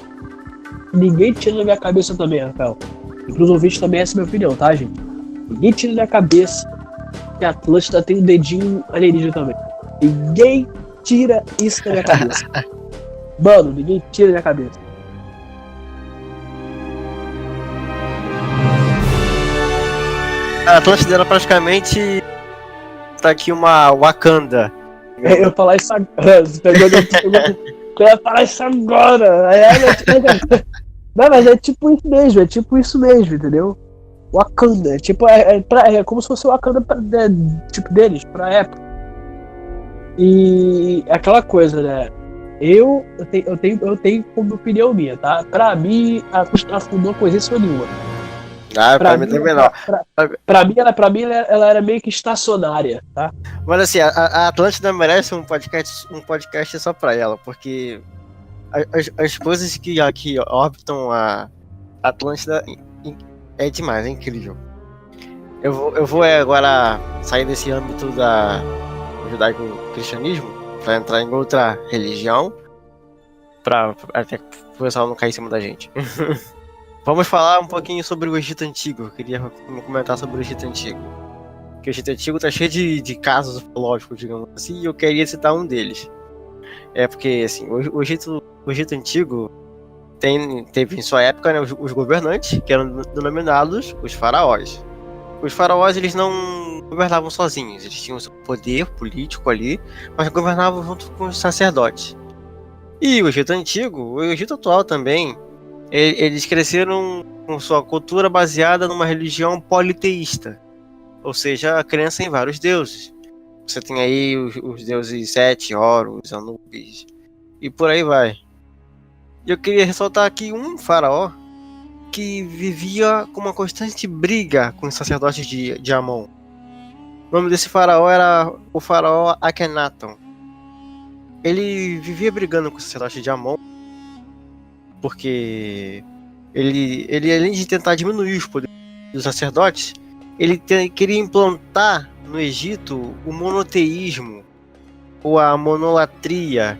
Ninguém tira da minha cabeça também, Rafael. E pros ouvintes também essa é a minha opinião, tá, gente? Ninguém tira da minha cabeça que a Atlântida tem um dedinho alienígena também. Ninguém tira isso da minha cabeça. Mano, ninguém tira da minha cabeça. A Atlântida era praticamente tá aqui uma Wakanda. Eu ia falar isso agora. Eu ia falar isso agora. Não, mas é tipo isso mesmo, entendeu? Wakanda, é como se fosse o Wakanda tipo deles, pra época. E aquela coisa, né? Eu tenho como opinião minha, tá? Pra mim, a constelação não coisa nenhuma. Pra mim também não. Pra mim ela era meio que estacionária, tá? Mas assim, a Atlântida merece um podcast só pra ela, porque as coisas que orbitam a Atlântida é demais, é incrível. Eu vou agora sair desse âmbito do judaico-cristianismo para entrar em outra religião, para até o pessoal não cair em cima da gente. Vamos falar um pouquinho sobre o Egito Antigo. Eu queria comentar sobre o Egito Antigo. Porque o Egito Antigo tá cheio de casos ufológicos, digamos assim, e eu queria citar um deles. É porque, assim, o Egito Antigo teve em sua época, né, os governantes, que eram denominados os faraós. Os faraós, eles não governavam sozinhos, eles tinham seu poder político ali, mas governavam junto com os sacerdotes. E o Egito Antigo, o Egito atual também, eles cresceram com sua cultura baseada numa religião politeísta, ou seja, a crença em vários deuses. Você tem aí os deuses Sete, Horus, Anubis, e por aí vai. Eu queria ressaltar aqui um faraó que vivia com uma constante briga com os sacerdotes de Amon. O nome desse faraó era o faraó Akhenaton. Ele vivia brigando com os sacerdotes de Amon porque ele além de tentar diminuir os poderes dos sacerdotes, ele queria implantar no Egito o monoteísmo ou a monolatria.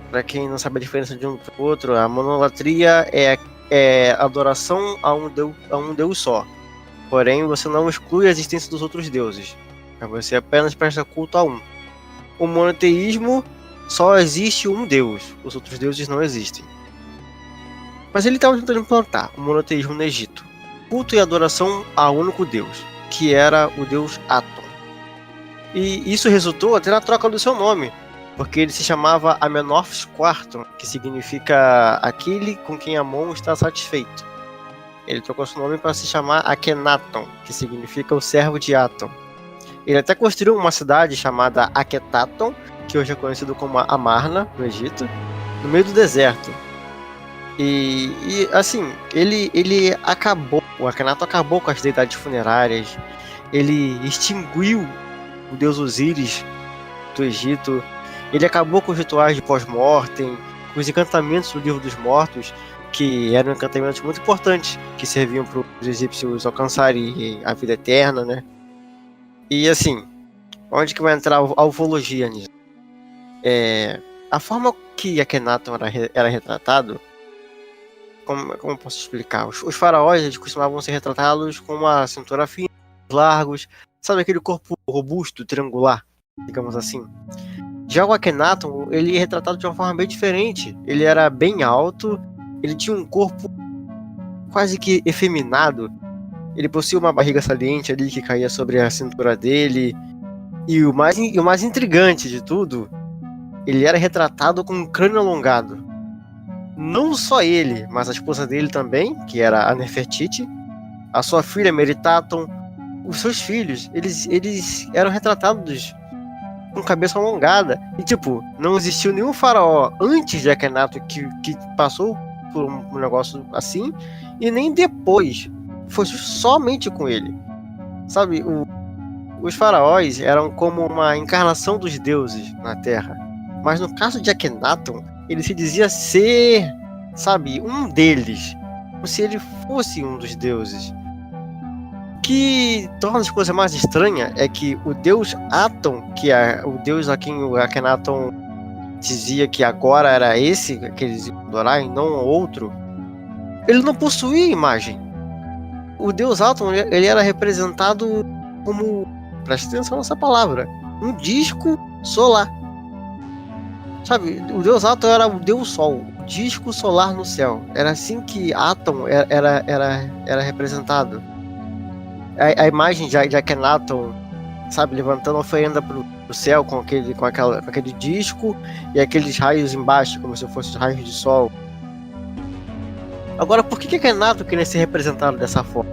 Para quem não sabe a diferença de um para o outro, a monolatria é adoração a um deus só. Porém, você não exclui a existência dos outros deuses. Você apenas presta culto a um. O monoteísmo só existe um deus, os outros deuses não existem. Mas ele estava tentando implantar o monoteísmo no Egito. Culto e adoração a um único deus, que era o deus Aton. E isso resultou até na troca do seu nome, porque ele se chamava Amenorphos IV, que significa aquele com quem Amon está satisfeito. Ele trocou seu nome para se chamar Akhenaton, que significa o servo de Aton. Ele até construiu uma cidade chamada Akhetaton, que hoje é conhecido como Amarna, no Egito, no meio do deserto. E assim, o Akhenaton acabou com as deidades funerárias, ele extinguiu o deus Osíris do Egito, ele acabou com os rituais de pós-mortem, com os encantamentos do livro dos mortos, que eram encantamentos muito importantes, que serviam para os egípcios alcançarem a vida eterna, né? E assim, onde que vai entrar a ufologia nisso? A forma que Akhenaton era retratado, como eu posso explicar? Os faraós, eles costumavam ser retratados com uma cintura fina, largos, sabe aquele corpo robusto, triangular, digamos assim. Já o Akhenaton, ele é retratado de uma forma bem diferente. Ele era bem alto, ele tinha um corpo quase que efeminado. Ele possuía uma barriga saliente ali que caía sobre a cintura dele. E o mais intrigante de tudo, ele era retratado com um crânio alongado. Não só ele, mas a esposa dele também, que era a Nefertiti, a sua filha Meritaton, os seus filhos, eles eram retratados com cabeça alongada. E tipo, não existiu nenhum faraó antes de Akhenaton que passou por um negócio assim, e nem depois. Foi somente com ele. Sabe, os faraós eram como uma encarnação dos deuses na Terra. Mas no caso de Akhenaton, ele se dizia ser, sabe, um deles. Como se ele fosse um dos deuses. O que torna as coisas mais estranhas é que o deus Aton, que é o deus a quem o Akhenaton dizia que agora era esse que eles iam adorar e não outro, ele não possuía imagem. O deus Aton, ele era representado como, preste atenção nessa palavra, um disco solar. Sabe, o deus Aton era o deus Sol, o disco solar no céu. Era assim que Aton era representado. A imagem de Akhenaton, sabe, levantando a oferenda pro céu com aquele disco e aqueles raios embaixo, como se fossem os raios de sol. Agora, por que Akhenaton queria ser representado dessa forma?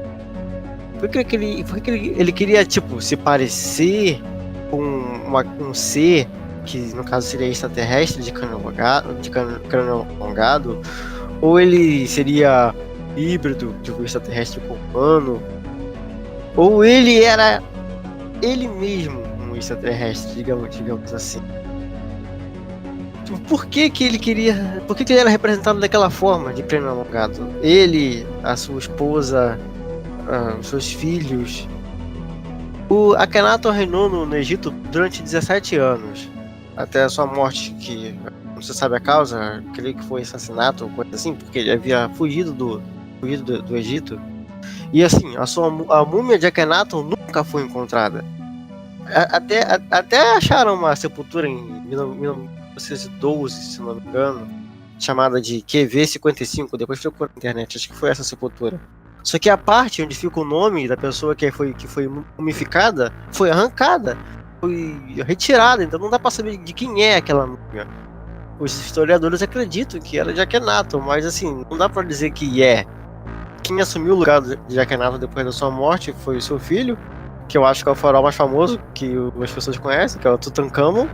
Por que ele queria, tipo, se parecer com um ser que no caso seria extraterrestre de crânio alongado, ou ele seria híbrido de um extraterrestre com humano, ou ele era ele mesmo um extraterrestre, digamos assim. Por que ele era representado daquela forma de crânio alongado? Ele, a sua esposa, os seus filhos. O Akhenaton reinou no Egito durante 17 anos, até a sua morte, que não se sabe a causa, creio que foi assassinato ou coisa assim, porque ele havia fugido do Egito. E assim, a múmia de Akhenaton nunca foi encontrada. Até acharam uma sepultura em 1912, se não me engano, chamada de QV55, depois procurou na internet, acho que foi essa sepultura. Só que a parte onde fica o nome da pessoa que foi mumificada foi arrancada, foi retirada, então não dá pra saber de quem é aquela múmia. Os historiadores acreditam que era de Akhenaton, mas assim, não dá pra dizer que é. Quem assumiu o lugar de Akhenaton depois da sua morte foi o seu filho, que eu acho que é o faraó mais famoso que as pessoas conhecem, que é o Tutankhamon.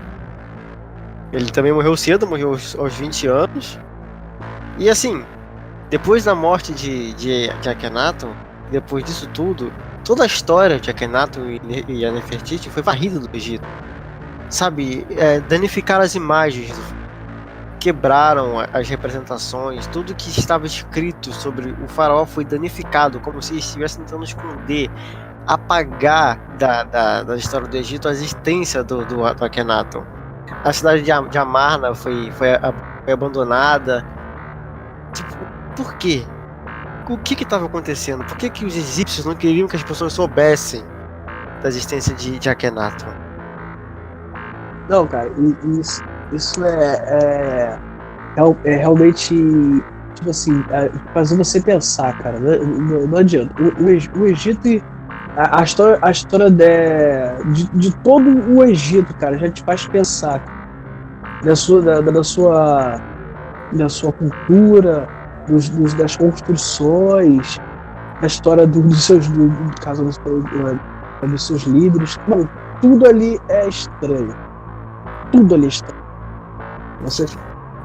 Ele também morreu cedo, morreu aos 20 anos. E assim, depois da morte de Akhenaton, depois disso tudo, toda a história de Akhenaton e a Nefertiti foi varrida do Egito. Sabe, danificaram as imagens, quebraram as representações, tudo que estava escrito sobre o faraó foi danificado, como se estivesse tentando esconder, apagar da história do Egito a existência do Akhenaton. A cidade de Amarna foi abandonada. Tipo, por quê? O que estava acontecendo? Por que os egípcios não queriam que as pessoas soubessem da existência de Akhenaton? Não, cara, isso é realmente, tipo assim, fazer você pensar, cara. Não adianta. O Egito e a história de todo o Egito, cara, já te faz pensar da sua cultura, das construções, da história dos seus líderes. Mano, tudo ali é estranho. Tudo ali é estranho. Você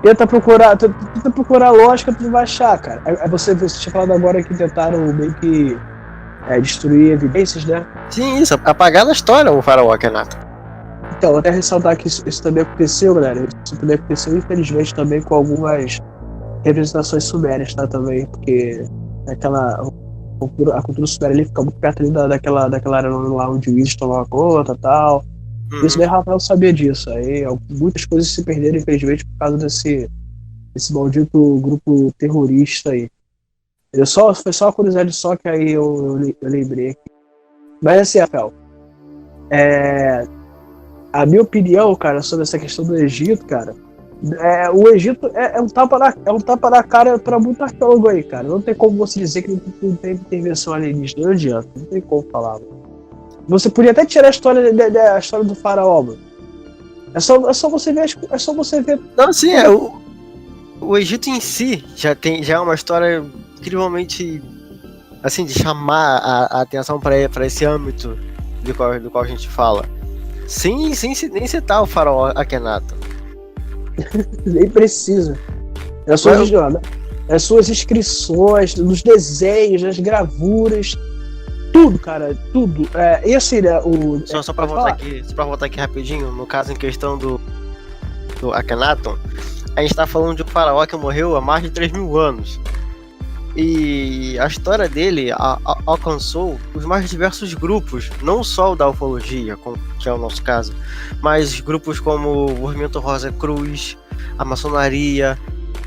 tenta procurar lógica, tu não vai achar, cara. Aí você tinha falado agora que tentaram meio que destruir evidências, né? Sim, isso, apagar da história o faraó Akhenaton. Então, até ressaltar que isso também aconteceu, galera. Isso também aconteceu, infelizmente, também com algumas representações sumérias, tá? Também, porque a cultura suméria ali fica muito perto ali daquela área lá onde o Isis tomava conta e tal. Isso daí Rafael sabia disso. Aí muitas coisas se perderam, infelizmente, por causa desse maldito grupo terrorista aí. Foi só uma curiosidade só que aí eu lembrei aqui. Mas assim, Rafael, a minha opinião, cara, sobre essa questão do Egito, cara, o Egito é um tapa na cara pra muito arqueólogo aí, cara. Não tem como você dizer que não tem intervenção alienígena, não adianta, não tem como falar, mano. Você podia até tirar a história do faraó, mano. É só você ver. Não, sim, o Egito em si já é uma história incrivelmente, assim, de chamar a atenção para esse âmbito do qual a gente fala. Sem nem citar o faraó Akhenaton. Nem precisa. As suas inscrições, nos desenhos, nas gravuras. Tudo, cara, tudo. E assim, né, só pra voltar aqui rapidinho, no caso em questão do Akhenaton, a gente tá falando de um faraó que morreu há mais de 3.000 anos. E a história dele alcançou os mais diversos grupos, não só o da ufologia, que é o nosso caso, mas grupos como o Movimento Rosa Cruz, a maçonaria,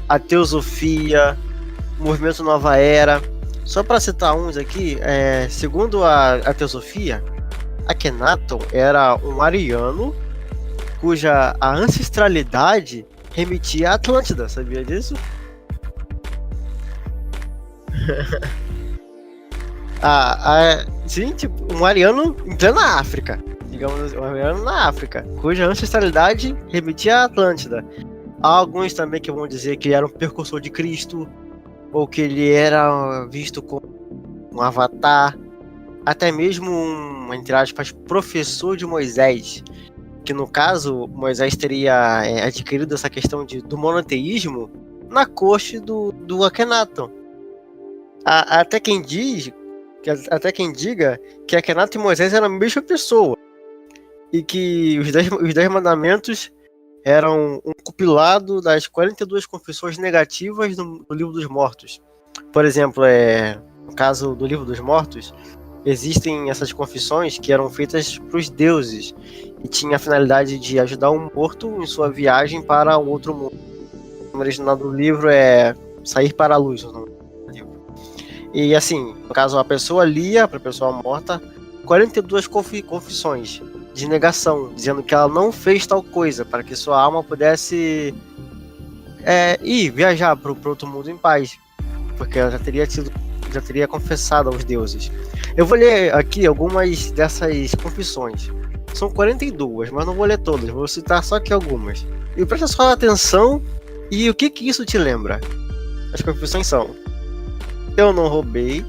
a teosofia, o Movimento Nova Era. Só para citar uns aqui, segundo a teosofia, Akhenaton era um ariano cuja a ancestralidade remetia à Atlântida, sabia disso? Sim, tipo, um ariano em plena África, digamos, um ariano na África, cuja ancestralidade remetia à Atlântida. Há alguns também que vão dizer que ele era um precursor de Cristo, ou que ele era visto como um avatar, até mesmo entre aspas, professor de Moisés, que no caso Moisés teria adquirido essa questão do monoteísmo na corte do Akhenaton. Até quem diga que Akhenaton e Moisés eram a mesma pessoa, e que os 10 mandamentos eram um compilado das 42 confissões negativas do livro dos mortos. Por exemplo, no caso do Livro dos Mortos, existem essas confissões que eram feitas para os deuses e tinha a finalidade de ajudar um morto em sua viagem para um outro mundo. O original do livro é Sair para a Luz, o nome do livro. E assim, no caso, a pessoa lia para a pessoa morta 42 confissões de negação, dizendo que ela não fez tal coisa, para que sua alma pudesse ir viajar para o outro mundo em paz, porque ela já teria confessado aos deuses. Eu vou ler aqui algumas dessas confissões. São 42, mas não vou ler todas, vou citar só aqui algumas. E presta só atenção e o que isso te lembra. As confissões são: eu não roubei,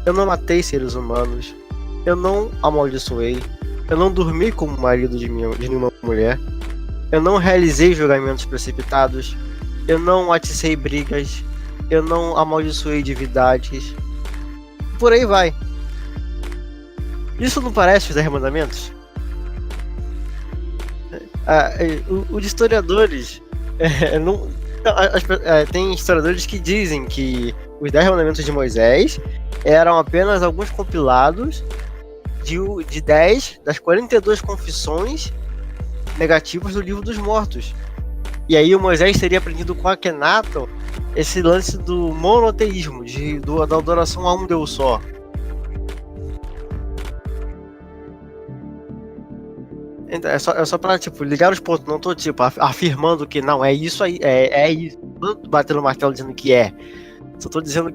eu não matei seres humanos, eu não amaldiçoei, eu não dormi com o marido de nenhuma mulher, eu não realizei julgamentos precipitados, eu não aticei brigas, eu não amaldiçoei divindades. Por aí vai. Isso não parece os 10 mandamentos? Os historiadores tem historiadores que dizem que os 10 mandamentos de Moisés eram apenas alguns compilados de 10 das 42 confissões negativas do Livro dos Mortos. E aí o Moisés teria aprendido com Akhenaton esse lance do monoteísmo, da adoração a um Deus só. Então, é só pra, tipo, ligar os pontos. Não tô, tipo, afirmando que não, é isso aí, é isso. Não tô batendo o martelo dizendo que é. Só tô dizendo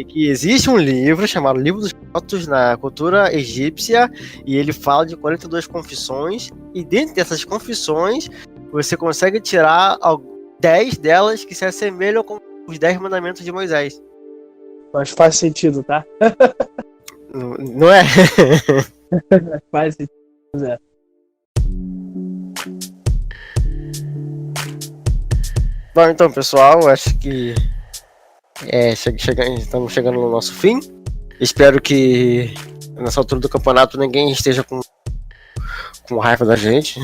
que existe um livro chamado Livro dos Mortos na cultura egípcia, e ele fala de 42 confissões, e dentro dessas confissões você consegue tirar 10 delas que se assemelham com os 10 mandamentos de Moisés. Mas faz sentido, tá? Não é? Faz sentido, é. Bom, então, pessoal, acho que estamos chegando no nosso fim. Espero que nessa altura do campeonato ninguém esteja com raiva da gente.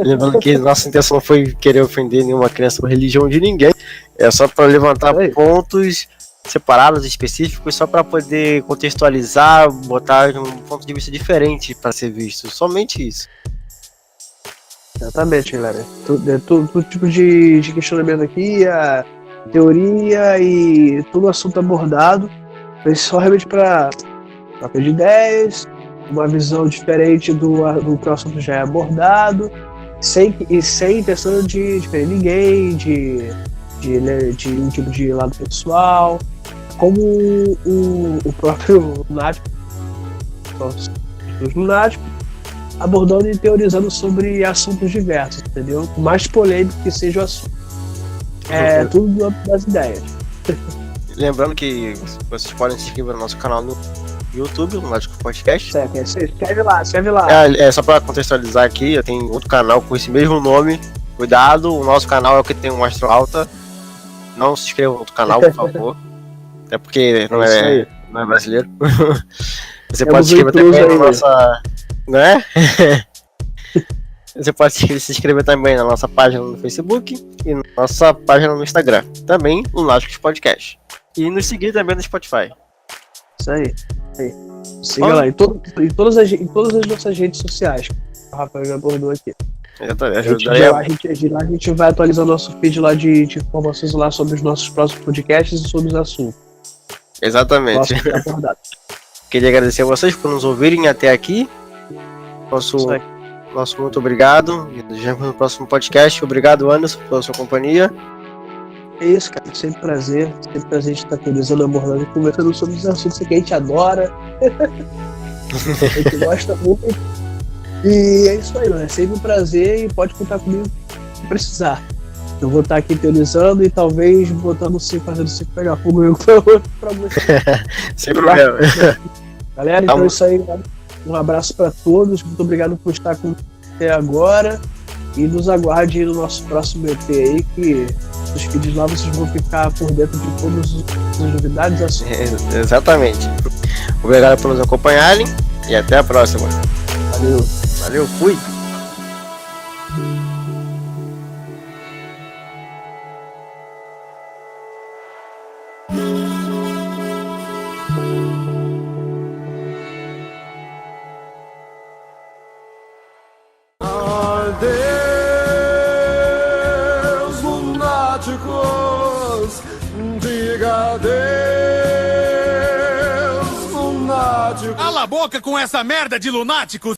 Lembrando que nossa intenção não foi querer ofender nenhuma crença ou religião de ninguém. É só para levantar pontos separados, específicos, só para poder contextualizar, botar um ponto de vista diferente para ser visto. Somente isso. Exatamente, galera. Todo tipo de questionamento aqui, a teoria e todo o assunto abordado, é só realmente para troca de ideias, uma visão diferente do que o assunto já é abordado, sem intenção de ferir ninguém, de um tipo de lado pessoal, como o próprio lunático, os lunáticos, abordando e teorizando sobre assuntos diversos, entendeu? O mais polêmico que seja o assunto. É tudo do âmbito das ideias. Lembrando que vocês podem se inscrever no nosso canal no YouTube, no Lunático Podcast. Certo, escreve lá. Só para contextualizar aqui, eu tenho outro canal com esse mesmo nome. Cuidado, o nosso canal é o que tem um astro alta. Não se inscreva no outro canal, por favor. Até porque não é brasileiro. Você pode se inscrever também na nossa... Não é? Você pode se inscrever também na nossa página no Facebook e na nossa página no Instagram. Também o Lunáticos Podcast. E nos seguir também no Spotify. Isso aí. Siga lá em todas as nossas redes sociais. O Rafael já abordou aqui. A gente vai atualizar o nosso feed lá de informações lá sobre os nossos próximos podcasts e sobre os assuntos. Exatamente. Queria agradecer a vocês por nos ouvirem até aqui. Nosso muito obrigado. E nos vemos no próximo podcast. Obrigado, Anderson, pela sua companhia. É isso, cara. Sempre prazer. Sempre prazer de estar atualizando, abordando e conversando sobre os assuntos que a gente adora. A gente gosta muito. E é isso aí, mano. É sempre um prazer e pode contar comigo se precisar. Eu vou estar aqui teorizando e talvez botando fazendo o circo pegar fogo pra você. Sem problema. Galera, então é isso aí, cara. Um abraço para todos, muito obrigado por estar com até agora e nos aguarde no nosso próximo EP aí, que os vídeos lá vocês vão ficar por dentro de todas as novidades. Exatamente. Obrigado por nos acompanharem e até a próxima. Valeu, fui! lunáticos, diga adeus, lunáticos. Cala a boca com essa merda de lunáticos!